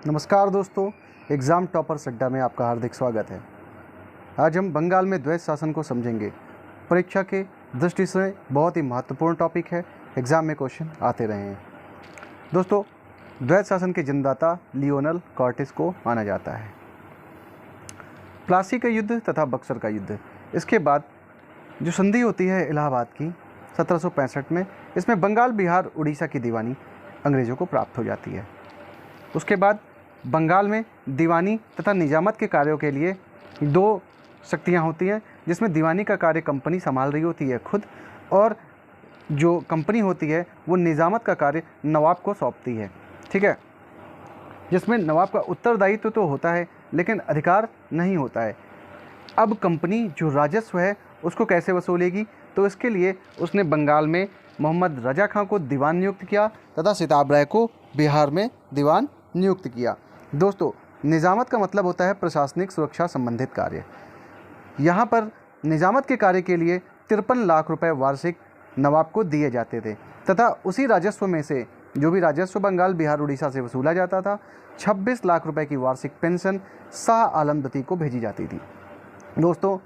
नमस्कार दोस्तों, exam toppers अड्डा में आपका हार्दिक स्वागत है। आज हम बंगाल में द्वैत शासन को समझेंगे। परीक्षा के दृष्टि से बहुत ही महत्वपूर्ण टॉपिक है, एग्ज़ाम में क्वेश्चन आते रहे हैं। दोस्तों, द्वैत शासन के जन्मदाता लियोनल कॉर्टिस को माना जाता है। प्लासी का युद्ध तथा बक्सर का युद्ध, इसके बाद जो संधि होती है इलाहाबाद की 1765 में, इसमें बंगाल, बिहार, उड़ीसा की दीवानी अंग्रेज़ों को प्राप्त हो जाती है। उसके बाद बंगाल में दीवानी तथा निजामत के कार्यों के लिए दो शक्तियां होती हैं, जिसमें दीवानी का कार्य कंपनी संभाल रही होती है खुद, और जो कंपनी होती है वो निजामत का कार्य नवाब को सौंपती है। ठीक है, जिसमें नवाब का उत्तरदायित्व तो होता है लेकिन अधिकार नहीं होता है। अब कंपनी जो राजस्व है उसको कैसे वसूलेगी, तो इसके लिए उसने बंगाल में मोहम्मद रजा खां को दीवान नियुक्त किया तथा सिताब राय को बिहार में दीवान नियुक्त किया। दोस्तों, निजामत का मतलब होता है प्रशासनिक सुरक्षा संबंधित कार्य। यहाँ पर निजामत के कार्य के लिए 53 लाख रुपए वार्षिक नवाब को दिए जाते थे तथा उसी राजस्व में से जो भी राजस्व बंगाल, बिहार, उड़ीसा से वसूला जाता था, 26 लाख रुपए की वार्षिक पेंशन शाह आलम द्वितीय को भेजी जाती थी। दोस्तों,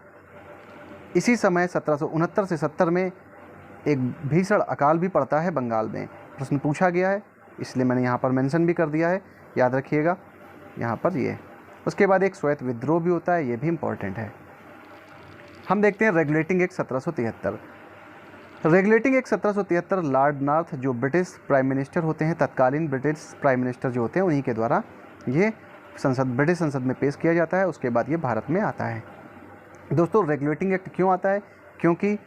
इसी समय 1769 से 70 में एक भीषण अकाल भी पड़ता है बंगाल में। प्रश्न पूछा गया है, इसलिए मैंने यहाँ पर मेंशन भी कर दिया है, याद रखिएगा यहाँ पर ये। उसके बाद एक श्वेत विद्रोह भी होता है, ये भी इम्पॉर्टेंट है। हम देखते हैं regulating act 1773। Regulating act 1773 Lord north, जो ब्रिटिश प्राइम मिनिस्टर होते हैं, तत्कालीन ब्रिटिश प्राइम मिनिस्टर जो होते हैं, उन्हीं के द्वारा ये ब्रिटिश संसद में पेश किया जाता है। उसके बाद ये भारत में आता है। दोस्तों, रेगुलेटिंग एक्ट क्यों आता है? क्योंकि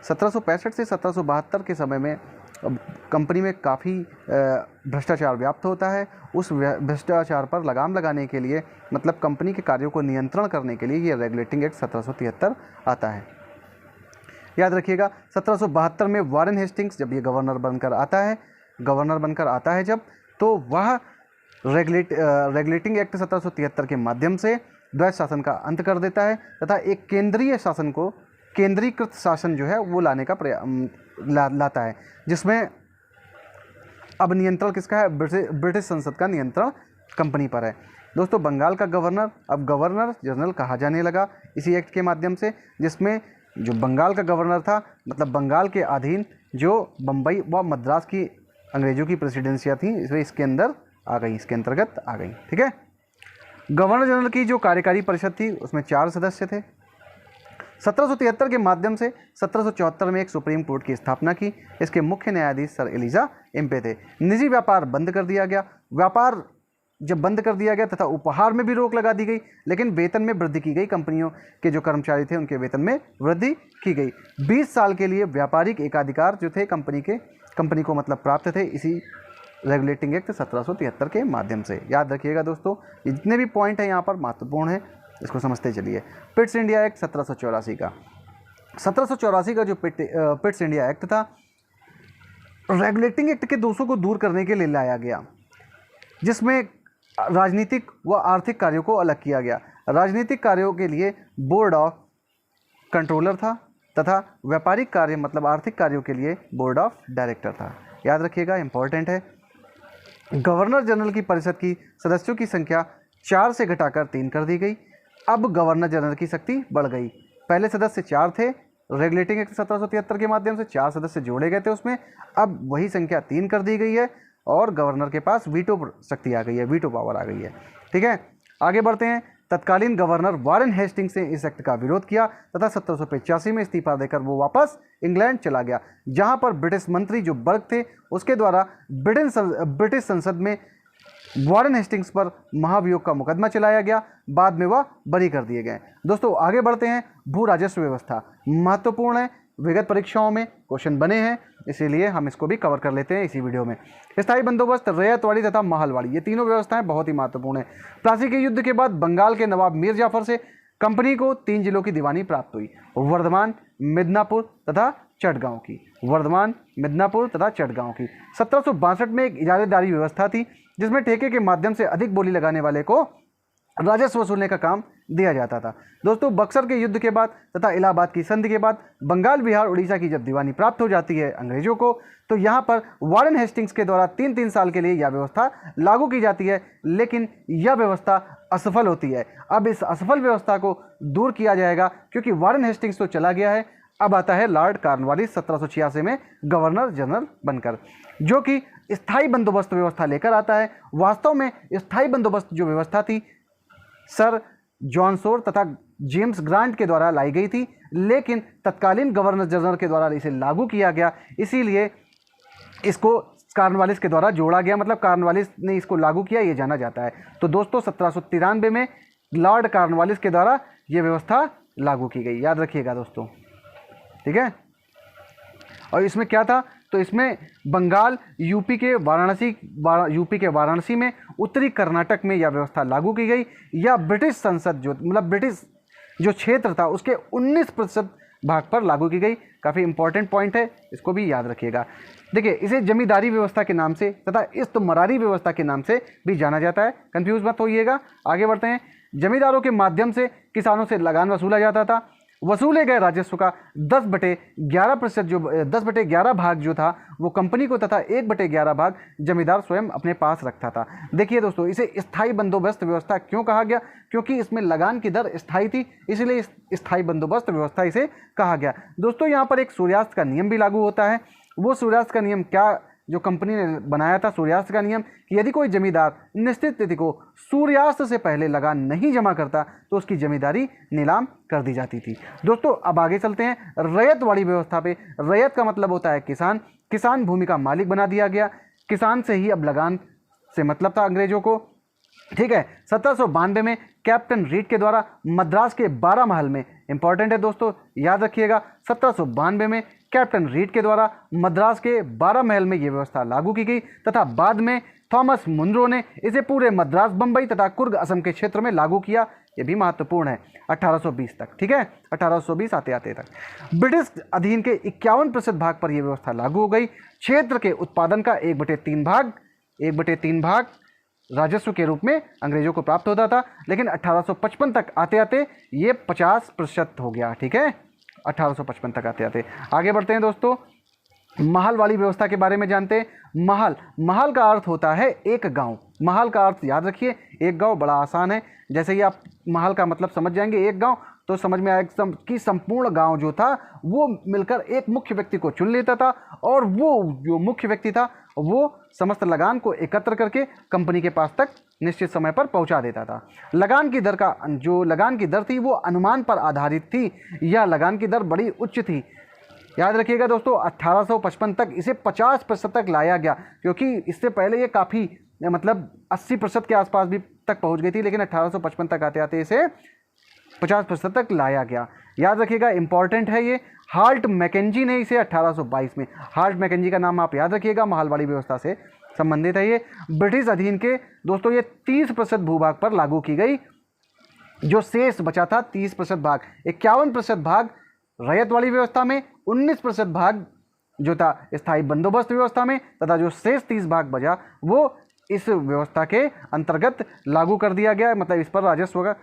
1765 से 1772 के समय में कंपनी में काफ़ी भ्रष्टाचार व्याप्त होता है। उस भ्रष्टाचार पर लगाम लगाने के लिए, मतलब कंपनी के कार्यों को नियंत्रण करने के लिए, ये रेगुलेटिंग एक्ट 1773 आता है। याद रखिएगा, 1772 में वारेन हेस्टिंग्स जब ये गवर्नर बनकर आता है जब, तो वह रेगुलेटिंग एक्ट 1773 के माध्यम से द्वैत शासन का अंत कर देता है तथा एक केंद्रीकृत शासन जो है वो लाने का लाता है, जिसमें अब नियंत्रण किसका है? ब्रिटिश संसद का नियंत्रण कंपनी पर है। दोस्तों, बंगाल का गवर्नर अब गवर्नर जनरल कहा जाने लगा इसी एक्ट के माध्यम से, जिसमें जो बंगाल का गवर्नर था, मतलब बंगाल के अधीन जो बम्बई व मद्रास की अंग्रेजों की प्रेसिडेंसियाँ थी, इसके अंतर्गत आ गई। ठीक है, गवर्नर जनरल की जो कार्यकारी परिषद थी उसमें 4 सदस्य थे। 1773 के माध्यम से 1774 में एक सुप्रीम कोर्ट की स्थापना की। इसके मुख्य न्यायाधीश सर एलिजा एम्पे थे। निजी व्यापार बंद कर दिया गया। व्यापार जब बंद कर दिया गया तथा उपहार में भी रोक लगा दी गई, लेकिन वेतन में वृद्धि की गई। कंपनियों के जो कर्मचारी थे उनके वेतन में वृद्धि की गई। 20 साल के लिए व्यापारिक एकाधिकार जो थे कंपनी को मतलब प्राप्त थे इसी रेगुलेटिंग एक्ट 1773 के माध्यम से। याद रखिएगा दोस्तों, जितने भी पॉइंट हैं यहाँ पर महत्वपूर्ण है, इसको समझते चलिए। पिट्स इंडिया एक्ट 1784 का 1784 का जो पिट्स इंडिया एक्ट था, रेगुलेटिंग एक्ट के दोषों को दूर करने के लिए लाया गया, जिसमें राजनीतिक व आर्थिक कार्यों को अलग किया गया। राजनीतिक कार्यों के लिए बोर्ड ऑफ कंट्रोलर था तथा व्यापारिक कार्य मतलब आर्थिक कार्यों के लिए बोर्ड ऑफ डायरेक्टर था। याद रखिएगा, इंपॉर्टेंट है। गवर्नर जनरल की परिषद की सदस्यों की संख्या 4 से घटाकर 3 कर दी गई। अब गवर्नर जनरल की शक्ति बढ़ गई। पहले सदस्य 4 थे, रेगुलेटिंग एक्ट 1773 के माध्यम से 4 सदस्य जोड़े गए थे उसमें, अब वही संख्या 3 कर दी गई है और गवर्नर के पास वीटो शक्ति आ गई है, वीटो पावर आ गई है। ठीक है, आगे बढ़ते हैं। तत्कालीन गवर्नर वारेन हेस्टिंग्स ने इस एक्ट का विरोध किया तथा 1785 में इस्तीफा देकर वो वापस इंग्लैंड चला गया, जहां पर ब्रिटिश मंत्री जो बर्ग थे उसके द्वारा ब्रिटिश संसद में वारेन हेस्टिंग्स पर महाभियोग का मुकदमा चलाया गया। बाद में वह बरी कर दिए गए। दोस्तों, आगे बढ़ते हैं। भू राजस्व व्यवस्था महत्वपूर्ण है, विगत परीक्षाओं में क्वेश्चन बने हैं, इसीलिए हम इसको भी कवर कर लेते हैं इसी वीडियो में। स्थायी बंदोबस्त, रैयतवाड़ी तथा महलवाड़ी, ये तीनों व्यवस्थाएं बहुत ही महत्वपूर्ण है। प्लासी के युद्ध के बाद बंगाल के नवाब मीर जाफर से कंपनी को 3 जिलों की दीवानी प्राप्त हुई, वर्धमान, मिदनापुर तथा चटगांव की। 1762 में एक इजारेदारी व्यवस्था थी, जिसमें ठेके के माध्यम से अधिक बोली लगाने वाले को राजस्व वसूलने का काम दिया जाता था। दोस्तों, बक्सर के युद्ध के बाद तथा इलाहाबाद की संधि के बाद बंगाल, बिहार, उड़ीसा की जब दीवानी प्राप्त हो जाती है अंग्रेजों को, तो यहाँ पर वारेन हेस्टिंग्स के द्वारा 3-3 साल के लिए यह व्यवस्था लागू की जाती है, लेकिन यह व्यवस्था असफल होती है। अब इस असफल व्यवस्था को दूर किया जाएगा, क्योंकि वारेन हेस्टिंग्स तो चला गया है। अब आता है लॉर्ड कॉर्नवालिस 1786 में गवर्नर जनरल बनकर, जो कि स्थायी बंदोबस्त व्यवस्था लेकर आता है। वास्तव में स्थायी बंदोबस्त जो व्यवस्था थी सर जॉन शोर तथा जेम्स ग्रांट के द्वारा लाई गई थी, लेकिन तत्कालीन गवर्नर जनरल के द्वारा इसे लागू किया गया, इसीलिए इसको कॉर्नवालिस के द्वारा जोड़ा गया, मतलब कॉर्नवालिस ने इसको लागू किया, ये जाना जाता है। तो दोस्तों 1793 में लॉर्ड कॉर्नवालिस के द्वारा ये व्यवस्था लागू की गई, याद रखिएगा दोस्तों, ठीक है। और इसमें क्या था, तो इसमें बंगाल, यूपी के वाराणसी में, उत्तरी कर्नाटक में यह व्यवस्था लागू की गई। या ब्रिटिश संसद जो, मतलब ब्रिटिश जो क्षेत्र था उसके 19% भाग पर लागू की गई। काफ़ी इंपॉर्टेंट पॉइंट है, इसको भी याद रखिएगा। देखिए, इसे जमींदारी व्यवस्था के नाम से तथा इस्तमरारी व्यवस्था के नाम से भी जाना जाता है, कंफ्यूज मत होइएगा। आगे बढ़ते हैं। जमींदारों के माध्यम से किसानों से लगान वसूला जाता था। वसूले गए राजस्व का 10/11% जो 10/11 भाग जो था वो कंपनी को तथा 1/11 भाग जमींदार स्वयं अपने पास रखता था। देखिए दोस्तों, इसे स्थायी बंदोबस्त व्यवस्था क्यों कहा गया, क्योंकि इसमें लगान की दर स्थायी थी, इसलिए स्थायी बंदोबस्त व्यवस्था इसे कहा गया। दोस्तों, यहाँ पर एक सूर्यास्त का नियम भी लागू होता है। वो सूर्यास्त का नियम क्या, जो कंपनी ने बनाया था सूर्यास्त का नियम, कि यदि कोई जमींदार निश्चित तिथि को सूर्यास्त से पहले लगान नहीं जमा करता तो उसकी जमींदारी नीलाम कर दी जाती थी। दोस्तों, अब आगे चलते हैं रैयत वाली व्यवस्था पे। रैयत का मतलब होता है किसान। किसान भूमि का मालिक बना दिया गया। किसान से ही अब लगान से मतलब था अंग्रेजों को, ठीक है। 1792 में कैप्टन रीड के द्वारा मद्रास के 12 महल में, इंपॉर्टेंट है दोस्तों, याद रखिएगा, 1792 में कैप्टन रीड के द्वारा मद्रास के 12 महल में यह व्यवस्था लागू की गई तथा बाद में थॉमस मुनरो ने इसे पूरे मद्रास, बंबई तथा कुर्ग असम के क्षेत्र में लागू किया। यह भी महत्वपूर्ण है, 1820 तक, ठीक है, 1820 आते आते तक। ब्रिटिश अधीन के 51% भाग पर यह व्यवस्था लागू हो गई। क्षेत्र के उत्पादन का 1/3 भाग राजस्व के रूप में अंग्रेजों को प्राप्त होता था, लेकिन 1855 तक आते आते ये 50% हो गया, ठीक है, 1855 तक आते आते। आगे बढ़ते हैं दोस्तों, महल वाली व्यवस्था के बारे में जानते हैं। महल का अर्थ होता है एक गांव। महल का अर्थ याद रखिए, एक गांव, बड़ा आसान है। जैसे ही आप महल का मतलब समझ जाएंगे एक गांव, तो समझ में आएगा कि संपूर्ण गांव जो था वो मिलकर एक मुख्य व्यक्ति को चुन लेता था, और वो जो मुख्य व्यक्ति था वो समस्त लगान को एकत्र करके कंपनी के पास तक निश्चित समय पर पहुंचा देता था। लगान की दर थी वो अनुमान पर आधारित थी। यह लगान की दर बड़ी उच्च थी। याद रखिएगा दोस्तों, 1855 तक इसे 50% तक लाया गया, क्योंकि इससे पहले ये काफ़ी मतलब 80% के आसपास भी तक पहुंच गई थी, लेकिन 1855 तक आते आते इसे 50% तक लाया गया। याद रखिएगा, इंपॉर्टेंट है ये। हाल्ट मैकेंजी ने इसे 1822 में, हाल्ट मैकेंजी का नाम आप याद रखिएगा, महलवाड़ी व्यवस्था से संबंधित है ये। ब्रिटिश अधीन के दोस्तों ये 30% भूभाग पर लागू की गई। जो शेष बचा था 30% भाग, 51% भाग रैयत वाली व्यवस्था में, 19% भाग जो था स्थायी बंदोबस्त व्यवस्था में, तथा जो शेष 30 भाग बचा वो इस व्यवस्था के अंतर्गत लागू कर दिया गया, मतलब इस पर राजस्व का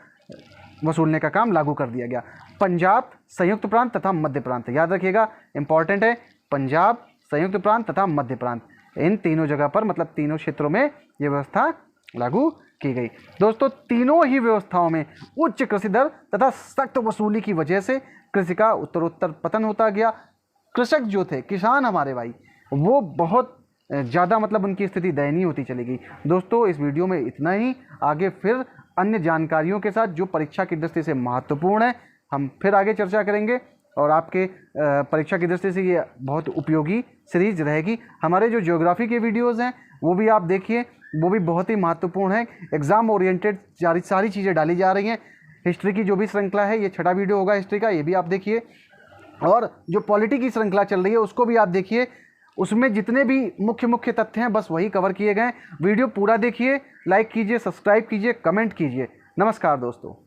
वसूलने का काम लागू कर दिया गया। पंजाब, संयुक्त प्रांत तथा मध्य प्रांत, याद रखिएगा, इंपॉर्टेंट है। पंजाब, संयुक्त प्रांत तथा मध्य प्रांत, इन तीनों जगह पर, मतलब तीनों क्षेत्रों में यह व्यवस्था लागू की गई। दोस्तों, तीनों ही व्यवस्थाओं में उच्च कृषि दर तथा सख्त वसूली की वजह से कृषि का उत्तरोत्तर पतन होता गया। कृषक जो थे, किसान हमारे भाई, वो बहुत ज़्यादा, मतलब उनकी स्थिति दयनीय होती चली गई। दोस्तों, इस वीडियो में इतना ही। आगे फिर अन्य जानकारियों के साथ जो परीक्षा की दृष्टि से महत्वपूर्ण है, हम फिर आगे चर्चा करेंगे, और आपके परीक्षा की दृष्टि से ये बहुत उपयोगी सीरीज रहेगी। हमारे जो ज्योग्राफी के वीडियोज़ हैं वो भी आप देखिए, वो भी बहुत ही महत्वपूर्ण है। एग्ज़ाम ओरिएंटेड सारी चीज़ें डाली जा रही हैं। हिस्ट्री की जो भी श्रृंखला है, ये 6वां वीडियो होगा हिस्ट्री का, ये भी आप देखिए। और जो पॉलिटी की श्रृंखला चल रही है उसको भी आप देखिए। उसमें जितने भी मुख्य तथ्य हैं बस वही कवर किए गए। वीडियो पूरा देखिए, लाइक कीजिए, सब्सक्राइब कीजिए, कमेंट कीजिए। नमस्कार दोस्तों।